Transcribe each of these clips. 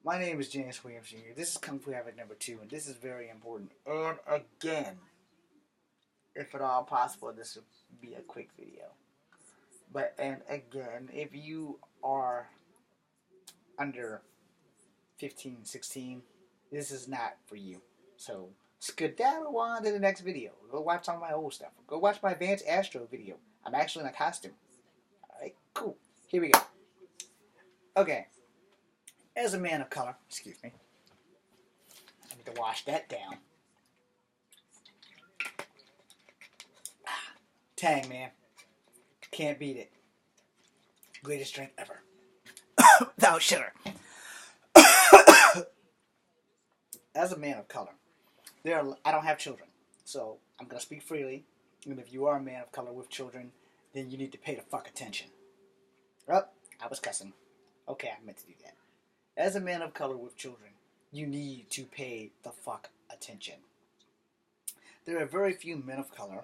My name is James Williams Jr. This is Kung Fu Havoc number 2, and this is very important. And again, if at all possible, this will be a quick video. And again, if you are under 15, 16, this is not for you. So skedaddle on to the next video. Go watch some of my old stuff. Go watch my Advanced Astro video. I'm actually in a costume. Alright, cool. Here we go. Okay. As a man of color, excuse me, I need to wash that down. Tang, man. Can't beat it. Greatest drink ever. Without sugar. As a man of color, I don't have children, so I'm going to speak freely. And if you are a man of color with children, then you need to pay the fuck attention. Oh, I was cussing. Okay, I meant to do that. As a man of color with children, you need to pay the fuck attention. There are very few men of color,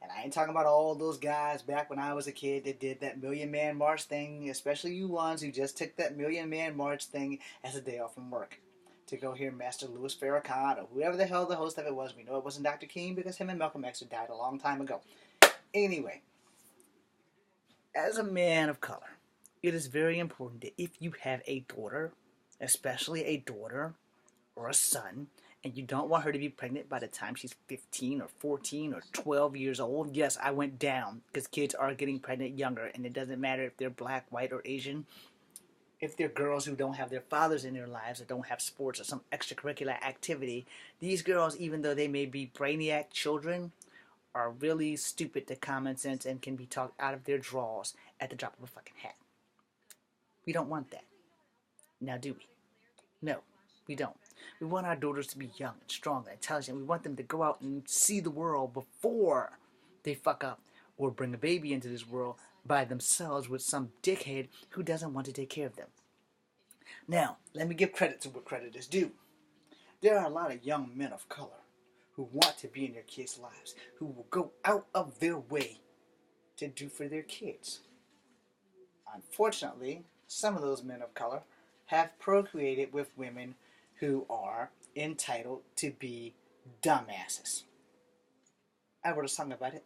and I ain't talking about all those guys back when I was a kid that did that Million Man March thing, especially you ones who just took that Million Man March thing as a day off from work to go hear Master Louis Farrakhan or whoever the hell the host of it was. We know it wasn't Dr. King because him and Malcolm X had died a long time ago. Anyway, as a man of color, it is very important that if you have a daughter, especially a daughter or a son, and you don't want her to be pregnant by the time she's 15 or 14 or 12 years old. Yes, I went down because kids are getting pregnant younger, and it doesn't matter if they're black, white, or Asian. If they're girls who don't have their fathers in their lives or don't have sports or some extracurricular activity, these girls, even though they may be brainiac children, are really stupid to common sense and can be talked out of their drawers at the drop of a fucking hat. We don't want that. Now do we? No, we don't. We want our daughters to be young and strong and intelligent. We want them to go out and see the world before they fuck up or bring a baby into this world by themselves with some dickhead who doesn't want to take care of them. Now, let me give credit to what credit is due. There are a lot of young men of color who want to be in their kids' lives, who will go out of their way to do for their kids. Unfortunately, some of those men of color have procreated with women who are entitled to be dumbasses. I wrote a song about it.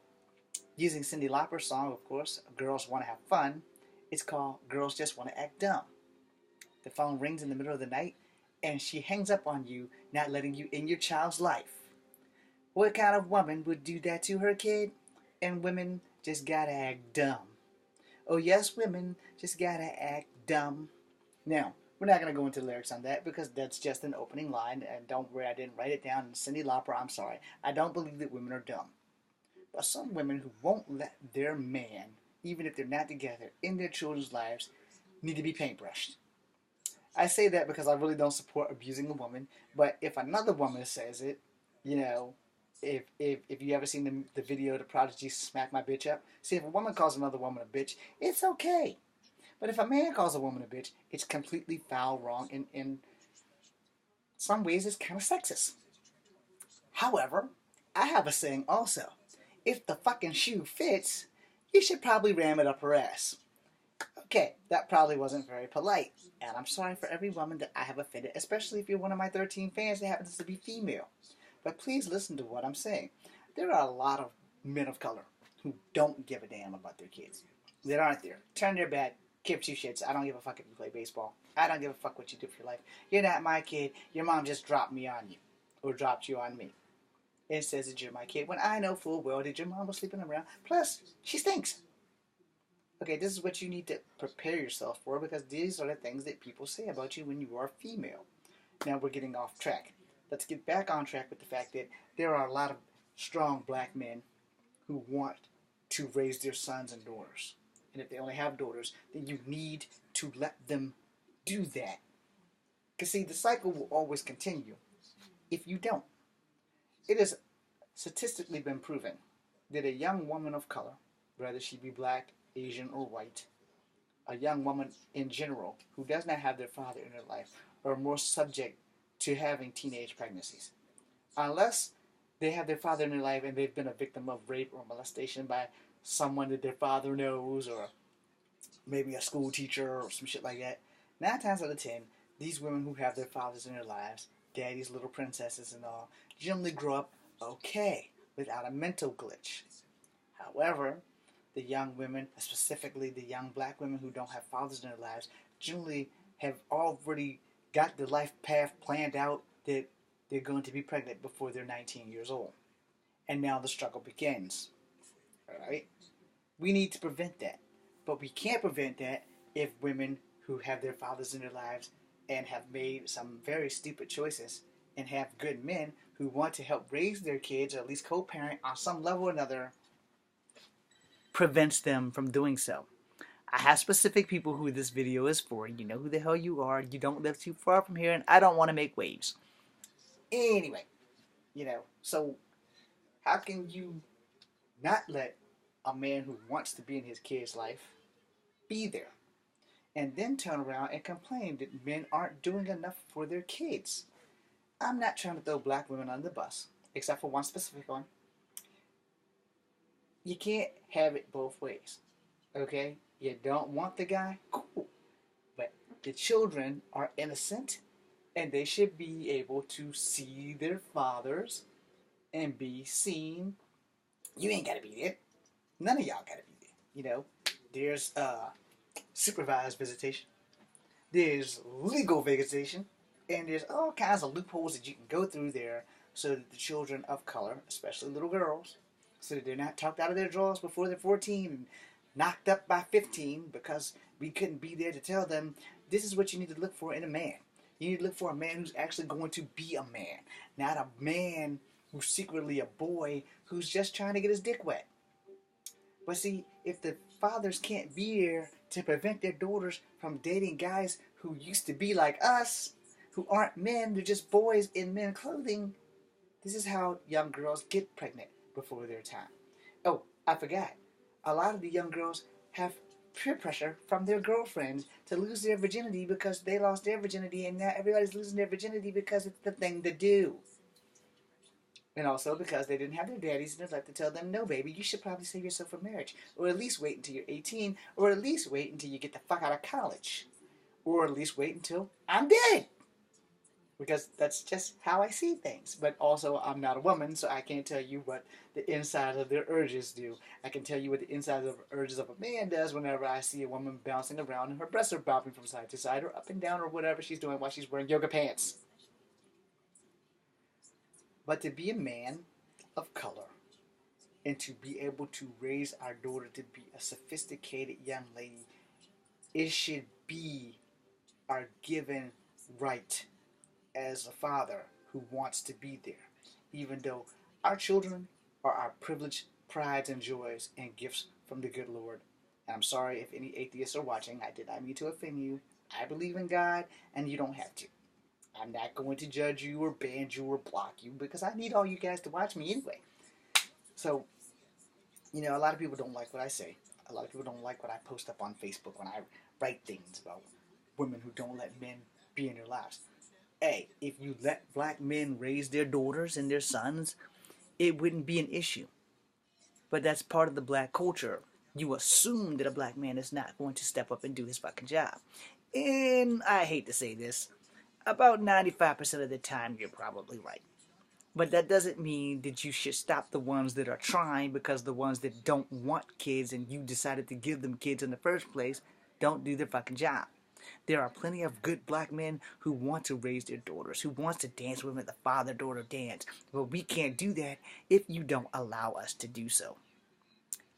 Using Cyndi Lauper's song, of course, Girls Want to Have Fun. It's called Girls Just Want to Act Dumb. The phone rings in the middle of the night, and she hangs up on you, not letting you in your child's life. What kind of woman would do that to her kid? And women just gotta act dumb. Oh yes, women just gotta act dumb. Now, we're not going to go into lyrics on that because that's just an opening line, and don't worry, I didn't write it down. Cyndi Lauper, I'm sorry. I don't believe that women are dumb. But some women who won't let their man, even if they're not together, in their children's lives, need to be paintbrushed. I say that because I really don't support abusing a woman, but if another woman says it, you know, if you ever seen the video, The Prodigy Smack My Bitch Up, see, if a woman calls another woman a bitch, it's okay. But if a man calls a woman a bitch, it's completely foul, wrong, and in some ways it's kind of sexist. However, I have a saying also. If the fucking shoe fits, you should probably ram it up her ass. Okay, that probably wasn't very polite. And I'm sorry for every woman that I have offended, especially if you're one of my 13 fans that happens to be female. But please listen to what I'm saying. There are a lot of men of color who don't give a damn about their kids. That aren't there. Turn their back. Give two shits. I don't give a fuck if you play baseball. I don't give a fuck what you do for your life. You're not my kid. Your mom just dropped me on you. Or dropped you on me. It says that you're my kid when I know full well that your mom was sleeping around. Plus, she stinks. Okay, this is what you need to prepare yourself for because these are the things that people say about you when you are female. Now we're getting off track. Let's get back on track with the fact that there are a lot of strong black men who want to raise their sons and daughters. And if they only have daughters, then you need to let them do that. Because, see, the cycle will always continue if you don't. It has statistically been proven that a young woman of color, whether she be black, Asian, or white, a young woman in general who does not have their father in their life, are more subject to having teenage pregnancies. Unless they have their father in their life and they've been a victim of rape or molestation by someone that their father knows, or maybe a school teacher or some shit like that. 9 times out of 10, these women who have their fathers in their lives, daddy's little princesses and all, generally grow up okay without a mental glitch. However, the young women, specifically the young black women who don't have fathers in their lives, generally have already got their life path planned out that they're going to be pregnant before they're 19 years old. And now the struggle begins. All right? We need to prevent that. But we can't prevent that if women who have their fathers in their lives and have made some very stupid choices and have good men who want to help raise their kids or at least co-parent on some level or another prevents them from doing so. I have specific people who this video is for. You know who the hell you are. You don't live too far from here, and I don't want to make waves. Anyway, so how can you not let a man who wants to be in his kid's life be there and then turn around and complain that men aren't doing enough for their kids? I'm not trying to throw black women under the bus, except for one specific one. You can't have it both ways, okay? You don't want the guy? Cool. But the children are innocent, and they should be able to see their fathers and be seen. You ain't got to be there. None of y'all got to be there. There's supervised visitation. There's legal visitation. And there's all kinds of loopholes that you can go through there so that the children of color, especially little girls, so that they're not talked out of their drawers before they're 14 and knocked up by 15 because we couldn't be there to tell them this is what you need to look for in a man. You need to look for a man who's actually going to be a man, not a man who's secretly a boy who's just trying to get his dick wet. But see, if the fathers can't be here to prevent their daughters from dating guys who used to be like us, who aren't men, they're just boys in men's clothing, this is how young girls get pregnant before their time. Oh, I forgot. A lot of the young girls have peer pressure from their girlfriends to lose their virginity because they lost their virginity, and now everybody's losing their virginity because it's the thing to do. And also because they didn't have their daddies in their life to tell them, no, baby, you should probably save yourself for marriage. Or at least wait until you're 18. Or at least wait until you get the fuck out of college. Or at least wait until I'm dead. Because that's just how I see things. But also, I'm not a woman, so I can't tell you what the inside of their urges do. I can tell you what the inside of the urges of a man does whenever I see a woman bouncing around and her breasts are bobbing from side to side or up and down or whatever she's doing while she's wearing yoga pants. But to be a man of color and to be able to raise our daughter to be a sophisticated young lady, it should be our given right as a father who wants to be there, even though our children are our privilege, prides, and joys and gifts from the good Lord. And I'm sorry if any atheists are watching. I did not mean to offend you. I believe in God, and you don't have to. I'm not going to judge you or ban you or block you because I need all you guys to watch me anyway. So, a lot of people don't like what I say. A lot of people don't like what I post up on Facebook when I write things about women who don't let men be in their lives. Hey, if you let black men raise their daughters and their sons, it wouldn't be an issue. But that's part of the black culture. You assume that a black man is not going to step up and do his fucking job. And I hate to say this, about 95% of the time you're probably right. But that doesn't mean that you should stop the ones that are trying because the ones that don't want kids and you decided to give them kids in the first place don't do their fucking job. There are plenty of good black men who want to raise their daughters, who wants to dance with them at the father-daughter dance. But we can't do that if you don't allow us to do so.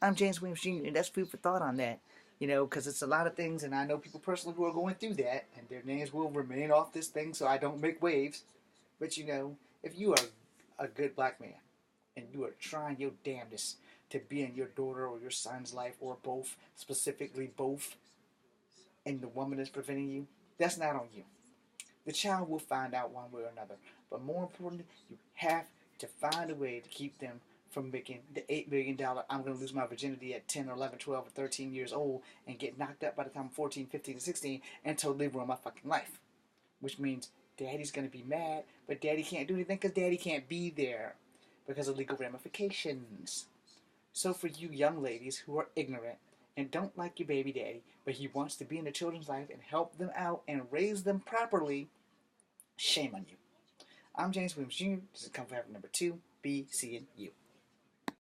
I'm James Williams Jr., and that's food for thought on that. Because it's a lot of things, and I know people personally who are going through that, and their names will remain off this thing so I don't make waves. But if you are a good black man, and you are trying your damnedest to be in your daughter or your son's life, or both, specifically both, and the woman is preventing you, that's not on you. The child will find out one way or another. But more importantly, you have to find a way to keep them from making the $8 million, I'm going to lose my virginity at 10 or 11, 12, or 13 years old and get knocked up by the time I'm 14, 15, and 16 and totally ruin my fucking life. Which means daddy's going to be mad, but daddy can't do anything because daddy can't be there because of legal ramifications. So for you young ladies who are ignorant, and don't like your baby daddy, but he wants to be in the children's life and help them out and raise them properly, shame on you. I'm James Williams Jr. This is Come Forever number 2. Be seeing you.